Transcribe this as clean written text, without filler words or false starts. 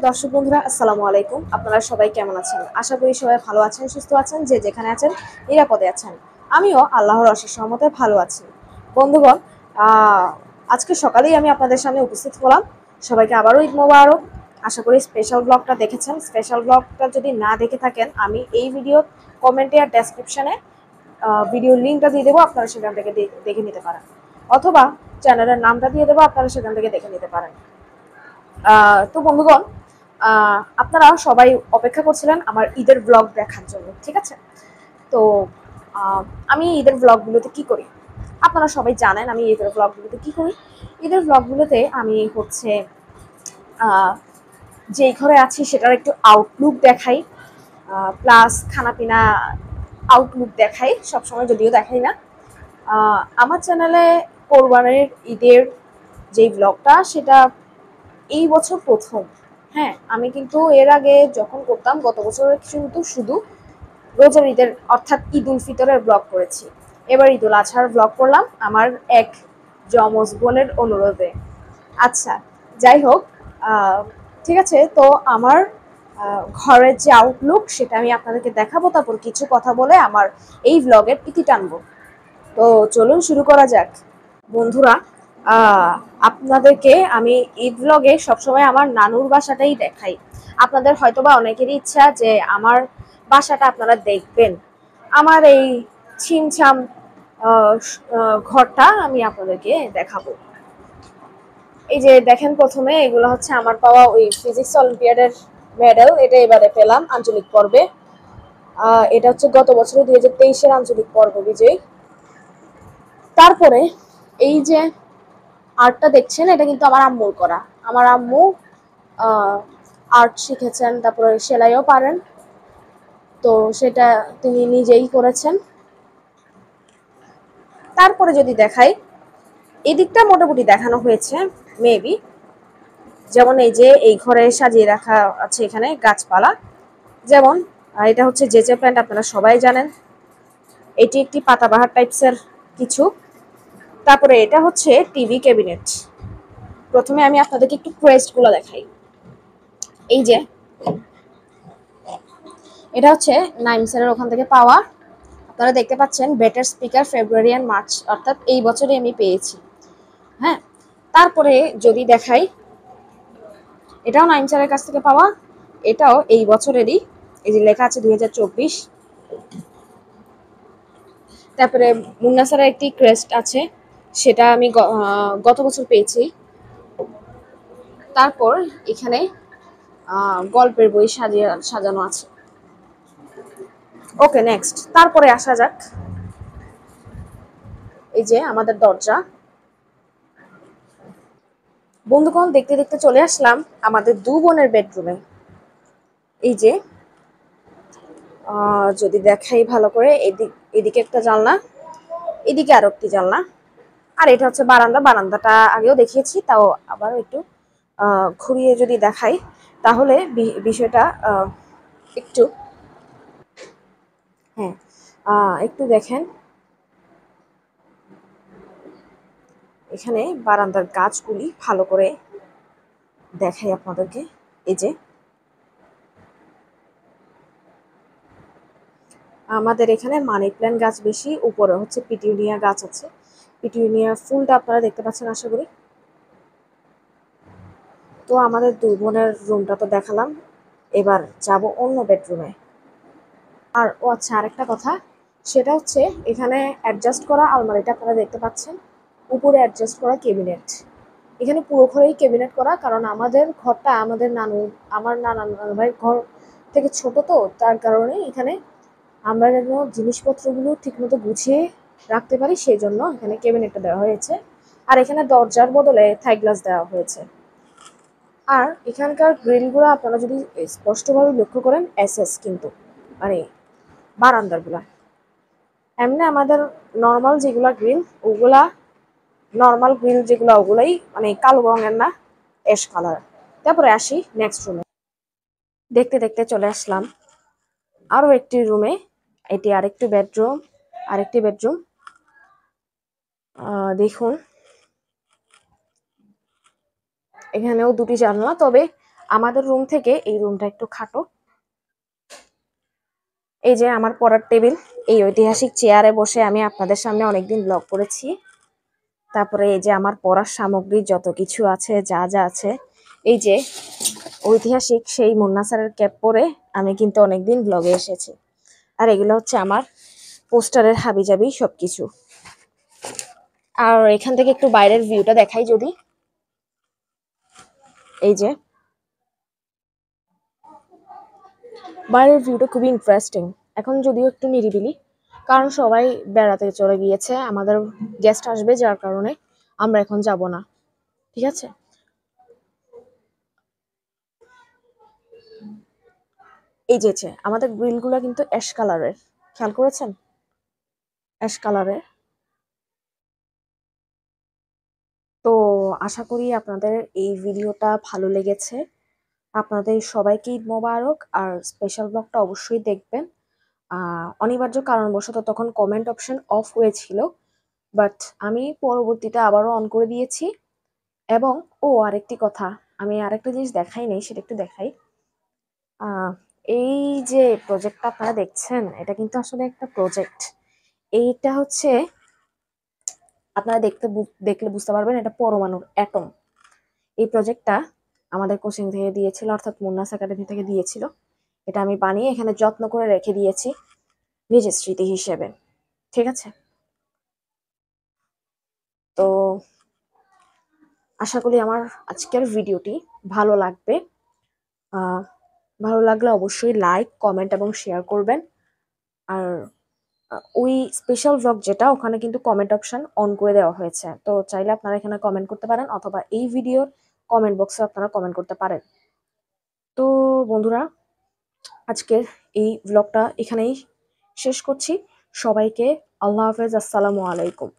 দর্শক বন্ধুরা আসসালামু আলাইকুম। আপনারা সবাই কেমন আছেন? আশা করি সবাই ভালো আছেন, সুস্থ আছেন, যে যেখানে আছেন নিরাপদে আছেন। আমিও আল্লাহর অশেষ রহমতে ভালো আছি। বন্ধুগণ, আজকে সকালেই আমি আপনাদের সামনে উপস্থিত হলাম। সবাইকে আবারও ঈদ মোবারক। আশা করি স্পেশাল ব্লগটা দেখেছেন। স্পেশাল ব্লগটা যদি না দেখে থাকেন, আমি এই ভিডিও কমেন্টে আর ডেসক্রিপশনে ভিডিও লিঙ্কটা দিয়ে দেবো, আপনারা সেখান থেকে দেখে নিতে পারেন, অথবা চ্যানেলের নামটা দিয়ে দেবো, আপনারা সেখান থেকে দেখে নিতে পারেন। তো বন্ধুগণ, আপনারা সবাই অপেক্ষা করছিলেন আমার ঈদের ব্লগ দেখার জন্য, ঠিক আছে? তো আমি ঈদের ব্লগগুলোতে কি করি আপনারা সবাই জানেন। আমি ঈদের ব্লগগুলোতে কি করি? ঈদের ব্লগগুলোতে আমি হচ্ছে যেই ঘরে আছি সেটার একটু আউটলুক দেখাই, প্লাস খানাপিনা আউটলুক দেখাই, সবসময় যদিও দেখাই না। আমার চ্যানেলে কোরবানির ঈদের যেই ব্লগটা, সেটা এই বছর প্রথম। হ্যাঁ, আমি কিন্তু এর আগে যখন করতাম গত বছর কিন্তু শুধু রোজার ঈদের অর্থাৎ ঈদ উল ফিতরের ব্লগ করেছি। এবার ঈদ উল আজহার ব্লগ করলাম আমার এক যমজ বোনের অনুরোধে। আচ্ছা, যাই হোক, ঠিক আছে। তো আমার ঘরের যে আউটলুক সেটা আমি আপনাদেরকে দেখাবো, তারপর কিছু কথা বলে আমার এই ব্লগের ইতি টানবো। তো চলুন শুরু করা যাক। বন্ধুরা, আপনাদেরকে আমি এই ব্লগে সবসময় আমার নানুর বাসাটাই দেখাই। আপনাদের হয়তোবা অনেকেরই ইচ্ছা যে আমার বাসাটা আপনারা দেখবেন। আমার এই ছিমছাম ঘরটা আমি আপনাদেরকে দেখাবো। এই যে দেখেন, প্রথমে এগুলো হচ্ছে আমার পাওয়া ওই ফিজিক্স অলিম্পিয়াডের মেডেল। এটা এবারে পেলাম আঞ্চলিক পর্বে। এটা হচ্ছে গত বছরে 2023-এর আঞ্চলিক পর্ব বিজয়ী। তারপরে এই যে আর্টটা দেখছেন, এটা কিন্তু আমার আম্মুর করা। আমার আম্মু আর্ট শিখেছেন, তারপরে সেলাইও পারেন, তো সেটা তিনি নিজেই করেছেন। তারপরে যদি দেখাই, এদিকটা মোটামুটি দেখানো হয়েছে মেবি। যেমন এই যে এই ঘরে সাজিয়ে রাখা আছে এখানে গাছপালা, যেমন এটা হচ্ছে জেজে প্ল্যান্ট, আপনারা সবাই জানেন। এটি একটি পাতাবাহার টাইপসের কিছু। তারপরে এটা হচ্ছে টিভি ক্যাবিনেট। প্রথমে আমি আপনাদেরকে একটু ক্রেস্টগুলো দেখাই। এই যে এটা হচ্ছে নাইমসারের ওখান থেকে পাওয়া। আপনারা দেখতে পাচ্ছেন better speaker February and March, অর্থাৎ এই বছরই আমি পেয়েছি। হ্যাঁ, তারপরে যদি দেখাই, এটাও নাইমসারের কাছ থেকে পাওয়া, এটাও এই বছরেরই। এই যে লেখা আছে 2024। তারপরে মুন্না স্যারের একটি ক্রেস্ট আছে, সেটা আমি গত বছর পেয়েছি। তারপর এখানে গল্পের বই সাজানো আছে। ওকে, নেক্সট। তারপরে আসা যাক, এই যে আমাদের দরজা। বন্ধুগণ, দেখতে দেখতে চলে আসলাম আমাদের দু বোনের বেডরুমে। এই যে যদি দেখাই ভালো করে, এদিকে একটা জানলা, এদিকে আরো একটি জানলা, আর এটা হচ্ছে বারান্দা। বারান্দাটা আগেও দেখিয়েছি, তাও আবার একটু ঘুরিয়ে যদি দেখাই, তাহলে বিষয়টা একটু, হ্যাঁ, একটু দেখেন। এখানে বারান্দার গাছগুলি ভালো করে দেখাই আপনাদেরকে। এই যে আমাদের এখানে মানি প্ল্যান্ট গাছ বেশি, উপরে হচ্ছে পিটুনিয়া গাছ আছে। পিটুনিয়া ফুলটা আপনারা দেখতে পাচ্ছেন আশা করি। তো আমাদের দুই বোনের রুমটা তো দেখালাম, এবার যাব অন্য বেডরুমে। আর ও আচ্ছা, আরেকটা কথা, সেটা হচ্ছে এখানে অ্যাডজাস্ট করা আলমারিটা আপনারা দেখতে পাচ্ছেন, উপরে অ্যাডজাস্ট করা ক্যাবিনেট। এখানে পুরো ঘরেই ক্যাবিনেট করা, কারণ আমাদের ঘরটা আমার নানা ভাইয়ের ঘর থেকে ছোট, তো তার কারণে এখানে আমরা যেন জিনিসপত্রগুলো ঠিকমতো গুছিয়ে রাখতে পারি, সেই জন্য এখানে ক্যাবিনেটটা দেওয়া হয়েছে। আর এখানে দরজার বদলে থাই গ্লাস দেওয়া হয়েছে। আর এখানকার গ্রিলগুলো আপনারা যদি স্পষ্টভাবে লক্ষ্য করেন, এসএস কিন্তু, মানে বারান্দারগুলা। এমনি আমাদের নর্মাল যেগুলা গ্রিল, ওগুলা নর্মাল গ্রিল যেগুলো, ওগুলাই মানে কালো রঙের না, অ্যাশ কালার। তারপরে আসি নেক্সট রুমে। দেখতে দেখতে চলে আসলাম আরো একটি রুমে। এটি আরেকটি বেডরুম। দেখুন, এখানেও দুটি জানলা, তবে আমাদের রুম থেকে এই রুমটা একটু খাটো। এই যে আমার পড়ার টেবিল, এই ঐতিহাসিক চেয়ারে বসে আমি আপনাদের সামনে অনেকদিন ব্লগ করেছি। তারপরে এই যে আমার পড়ার সামগ্রী যত কিছু আছে, যা যা আছে, এই যে ঐতিহাসিক সেই মুন্না স্যারের ক্যাপ পরে আমি কিন্তু অনেকদিন ব্লগে এসেছি। আর এগুলো হচ্ছে আমার পোস্টারের হাবিজাবি সবকিছু। আর এখান থেকে একটু বাইরের ভিউটা দেখাই যদি, এই যে বাইরের ভিউটা খুবই ইন্টারেস্টিং। এখন যদিও একটু নিরিবিলি, কারণ সবাই বেড়াতে চলে গিয়েছে, আমাদের গেস্ট আসবে, যার কারণে আমরা এখন যাব না। ঠিক আছে, এই যে আমাদের গ্রিলগুলো কিন্তু অ্যাশ কালারের, খেয়াল করেছেন? অ্যাশ কালারের। তো আশা করি আপনাদের এই ভিডিওটা ভালো লেগেছে। আপনাদের সবাইকে ঈদ মোবারক। আর স্পেশাল ব্লগটা অবশ্যই দেখবেন। অনিবার্য কারণবশত তখন কমেন্ট অপশন অফ হয়েছিল, বাট আমি পরবর্তীতে আবারও অন করে দিয়েছি। এবং আরেকটি কথা, আমি আরেকটা জিনিস দেখাই নাই, সেটা একটু দেখাই। আহ, এই যে প্রজেক্টটা আপনারা দেখছেন, এটা কিন্তু আসলে একটা প্রজেক্ট। এইটা হচ্ছে আপনারা দেখলে বুঝতে পারবেন, এটা পরমাণুর অ্যাটম। এই প্রজেক্টটা আমাদের কোচিং থেকে দিয়েছিল, অর্থাৎ মুন্নাস একাডেমি থেকে দিয়েছিল। এটা আমি বানিয়ে এখানে যত্ন করে রেখে দিয়েছি নিজের স্মৃতি হিসেবে। ঠিক আছে, তো আশা করি আমার আজকের ভিডিওটি ভালো লাগবে। আহ, ভালো লাগলে অবশ্যই লাইক, কমেন্ট এবং শেয়ার করবেন। আর ওই স্পেশাল ব্লগ যেটা, ওখানে কিন্তু কমেন্ট অপশন অন করে দেওয়া হয়েছে, তো চাইলে আপনারা এখানে কমেন্ট করতে পারেন, অথবা এই ভিডিওর কমেন্ট বক্সে আপনারা কমেন্ট করতে পারেন। তো বন্ধুরা, আজকের এই ব্লগটা এখানেই শেষ করছি। সবাইকে আল্লাহ হাফেজ, আসসালামু আলাইকুম।